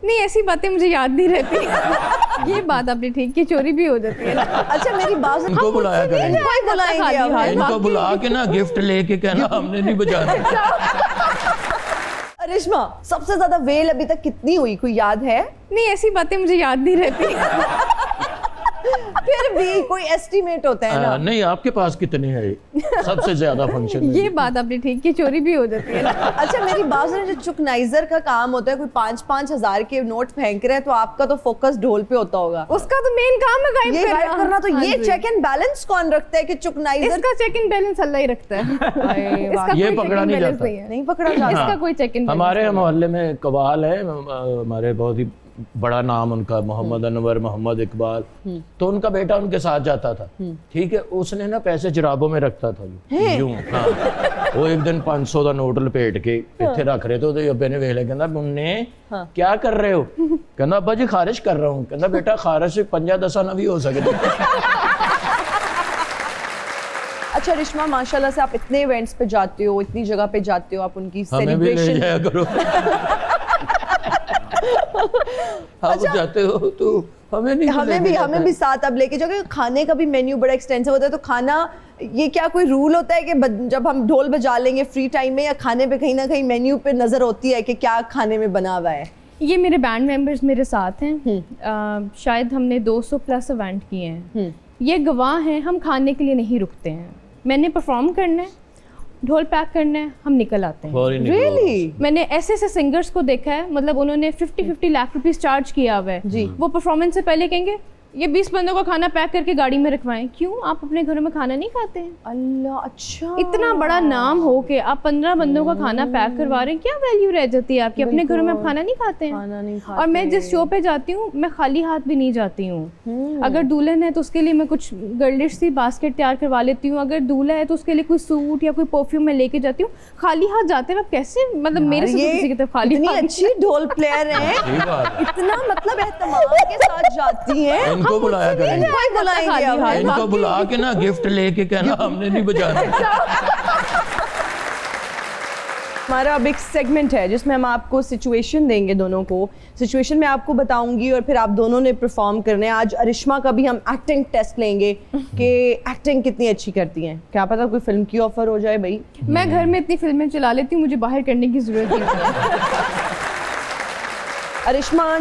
नहीं, ऐसी बातें मुझे याद नहीं रहती। ये बात आपने ठीक की, चोरी भी हो जाती है। अच्छा मेरी बात इनको बुलाया करेंगे, बुलाएंगे अब। इनको बुला के ना गिफ्ट लेके कहना हमने नहीं बजाना। रिश्मा, सबसे ज्यादा वेल अभी तक कितनी हुई, कोई याद है? नहीं, ऐसी बातें मुझे याद नहीं रहती। फिर भी कोई एस्टिमेट होता है ना। नहीं, आपके पास कितने हैं सबसे ज्यादा फंक्शन? ये बात आपने ठीक की, चोरी भी हो जाती है। अच्छा मेरी बात सुनो, जो चुकनाइजर का काम होता है, कोई 5-5 हजार के नोट फेंक रहे हैं, तो आपका तो फोकस ढोल पे होता होगा। उसका तो मेन काम है गायब करना। तो ये चेक एंड बैलेंस कौन रखता है कि चुकनाइजर? इसका चेक एंड बैलेंस अल्लाह ही रखता है। इसका ये कोई पकड़ा check and नहीं balance जाता। नहीं पकड़ा जाता। इसका कोई चेक एंड हमारे मोहल्ले में कवाल है, हमारे बहुत ही बड़ा नाम उनका मोहम्मद अनवर, मोहम्मद इकबाल, तो उनका बेटा उनके साथ जाता था। ठीक है, उसने ना पैसे जराबों में रखता था यूं। हाँ, वो एक दिन 500 का नोट लपेट के इत्थे रख रहे थे, तो अब्बे ने वेख लिया, कहंदा मुन्ने क्या कर रहे हो? कहंदा अब्बा जी खारिश कर रहा हूँ। कहंदा बेटा खारिश 5-10 ना भी हो सकती। अच्छा रिश्मा, माशाल्लाह से आप इतने इवेंट्स पे जाते हो, इतनी जगह पे जाते हो, आप उनकी हमें भी ले जाया करो। आप जाते हो तो हमें भी साथ अब लेके जाओगे। खाने का भी मेन्यू बड़ा एक्सटेंसिव होता है, तो खाना ये क्या कोई रूल होता है कि जब हम ढोल बजा लेंगे फ्री टाइम में, या खाने पे कहीं ना कहीं मेन्यू पे नजर होती है कि क्या खाने में बना हुआ है? ये मेरे बैंड मेंबर्स मेरे साथ हैं। शायद हमने 200 प्लस इवेंट किए हैं। ये गवाह हैं, हम खाने के लिए नहीं रुकते हैं। मैंने परफॉर्म करना है, ढोल पैक करना है, हम निकल आते हैं। Really? मैंने ऐसे सिंगर्स को देखा है, मतलब उन्होंने 50 लाख रुपीस चार्ज किया हुआ है। वो परफॉर्मेंस से पहले कहेंगे ये 20 बंदों का खाना पैक करके गाड़ी में रखवाएं। क्यों? आप अपने घरों में खाना नहीं खाते हैं? अल्लाह, अच्छा। इतना बड़ा नाम हो के आप 15 बंदों का खाना पैक करवा रहे हैं, क्या वैल्यू रह जाती है आपकी? अपने घरों में आप खाना नहीं खाते हैं। और मैं जिस शो पे जाती हूँ, मैं खाली हाथ भी नहीं जाती हूँ। अगर दुल्हन है तो उसके लिए मैं कुछ गर्लिश सी बास्केट तैयार करवा लेती हूँ। अगर दूल्हा है तो उसके लिए कोई सूट या कोई परफ्यूम मैं लेके जाती हूँ। खाली हाथ जाते हैं, कैसे? मतलब मेरे से किसी की तरफ खाली हाथ। अच्छी ढोल प्लेयर है, इतना मतलब एहतमाम के साथ जाती है। इनको बुलाया करेंगे, इनको बुला के ना गिफ्ट लेके कहना हमने नहीं बजाना। हमारा अब एक सेगमेंट है जिसमें हम आपको सिचुएशन देंगे, दोनों को सिचुएशन में आपको बताऊंगी और फिर आप दोनों ने परफॉर्म करना है। आज अरिश्मा का भी हम एक्टिंग टेस्ट लेंगे कि एक्टिंग कितनी अच्छी करती हैं। क्या पता कोई फिल्म की ऑफर हो जाए भाई। मैं घर में इतनी फिल्में चला लेती हूँ, मुझे बाहर करने की जरूरत नहीं है। अरिश्मा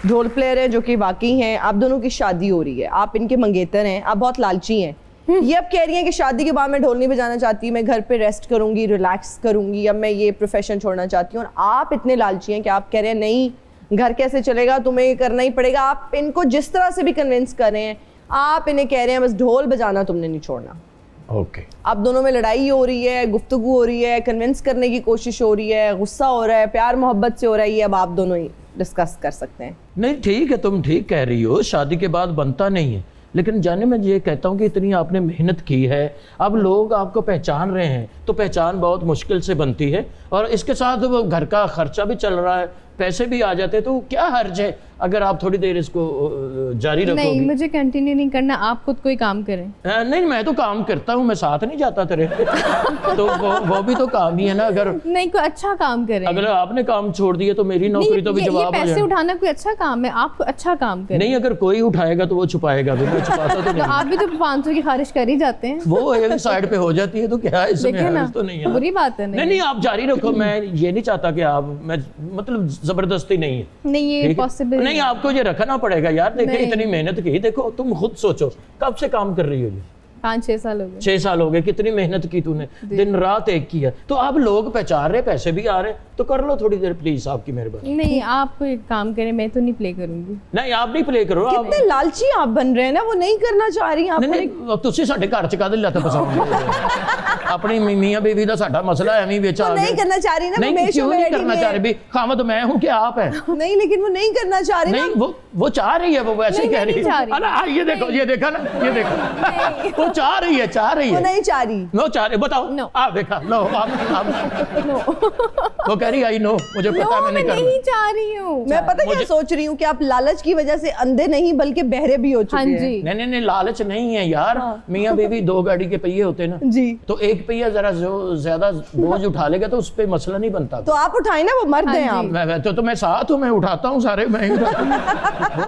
ढोल प्लेयर है जो कि वाकई हैं। आप दोनों की शादी हो रही है, आप इनके मंगेतर हैं, आप बहुत लालची हैं। ये अब कह रही हैं कि शादी के बाद मैं ढोल नहीं बजाना चाहती, मैं घर पे रेस्ट करूंगी, रिलैक्स करूंगी, अब मैं ये प्रोफेशन छोड़ना चाहती हूँ। और आप इतने लालची हैं कि आप कह रहे हैं नहीं, घर कैसे चलेगा, तुम्हें ये करना ही पड़ेगा। आप इनको जिस तरह से भी कन्विंस कर रहे हैं, आप इन्हें कह रहे हैं बस ढोल बजाना तुमने नहीं छोड़ना। ओके। आप दोनों में लड़ाई हो रही है, गुफ्तगू हो रही है, कन्विंस करने की कोशिश हो रही है, गुस्सा हो रहा है, प्यार मोहब्बत से हो रहा है, ये अब आप दोनों ही डिस्कस कर सकते हैं। नहीं ठीक है, तुम ठीक कह रही हो, शादी के बाद बनता नहीं है। लेकिन जाने मैं ये कहता हूँ कि इतनी आपने मेहनत की है, अब लोग आपको पहचान रहे हैं, तो पहचान बहुत मुश्किल से बनती है। और इसके साथ वो घर का खर्चा भी चल रहा है, पैसे भी आ जाते, तो क्या हर्ज है अगर आप थोड़ी देर इसको जारी रखोगे? नहीं, मुझे कंटिन्यू नहीं करना, आप खुद कोई काम करें। नहीं, मैं तो काम करता हूँ, मैं साथ नहीं जाता तेरे। तो वो भी तो काम ही है ना। अगर नहीं, कोई अच्छा काम करें। अगर आपने काम छोड़ दिया तो मेरी नौकरी तो भी जवाब हो जाए। पैसे उठाना कोई अच्छा काम है, आप अच्छा काम करें। नहीं, अगर कोई उठाएगा तो वो छुपाएगा भी, मैं छुपाता तो नहीं। आप भी तो 500 की खारिश कर ही जाते हैं। वो एक साइड पे हो जाती है, तो क्या इसमें हर्ज तो नहीं है। बुरी बात है। नहीं, आप जारी रखो, मैं ये नहीं चाहता कि आप, मैं मतलब जबरदस्ती नहीं है। नहीं, ये पॉसिबल नहीं, आपको ये रखना पड़ेगा यार। देखो इतनी मेहनत की, देखो तुम खुद सोचो कब से काम कर रही हो। 5-6 साल हो गए। 6 साल हो गए, कितनी मेहनत की तूने, दिन रात एक की है। तो अब लोग पहचान रहे, पैसे भी आ रहे, तो कर लो थोड़ी देर प्लीज, आपकी मेहरबानी। नहीं, आप कोई काम करें, मैं तो नहीं प्ले करूंगी। नहीं, आप नहीं प्ले करो। कितने लालची आप बन रहे हैं ना, वो नहीं करना चाह रही हैं। नहीं, तुसी साडे घर च काहदे लत पसंद अपनी मियां बीवी दा साडा मसला एवें विच आ गया। नहीं करना चाह रही ना, नहीं, क्यों नहीं करना चाह रही भी? खामद मैं हूं कि आप है? नहीं, लेकिन वो नहीं करना चाह रही। नहीं, वो चाह रही है, वो वैसे ही कह रही है। अरे ये देखो, ये देखा ना, ये देखो, वो चाह रही है, चाह रही है। वो नहीं चाह रही। नो चाह रही, बताओ। No. आप देखा, लो आप No. वो कह रही आई नो, मुझे पता है नो, मैंने मैं करना। नहीं चाह रही हूँ। मैं पता क्या सोच रही हूँ कि आप लालच की वजह से अंधे नहीं बल्कि बहरे भी हो चुके हाँ हैं। जी। नहीं, लालच नहीं है यार। मियाँ बीवी 2 गाड़ी के पहिए होते ना, जी। तो एक पहिया जरा जो ज्यादा बोझ उठा लेगा तो उस पे मसला नहीं बनता। तो आप उठाए ना, वो मर्द हैं आप। तो मैं साथ हूँ, मैं उठाता हूँ सारे, मैं ही उठाता हूँ।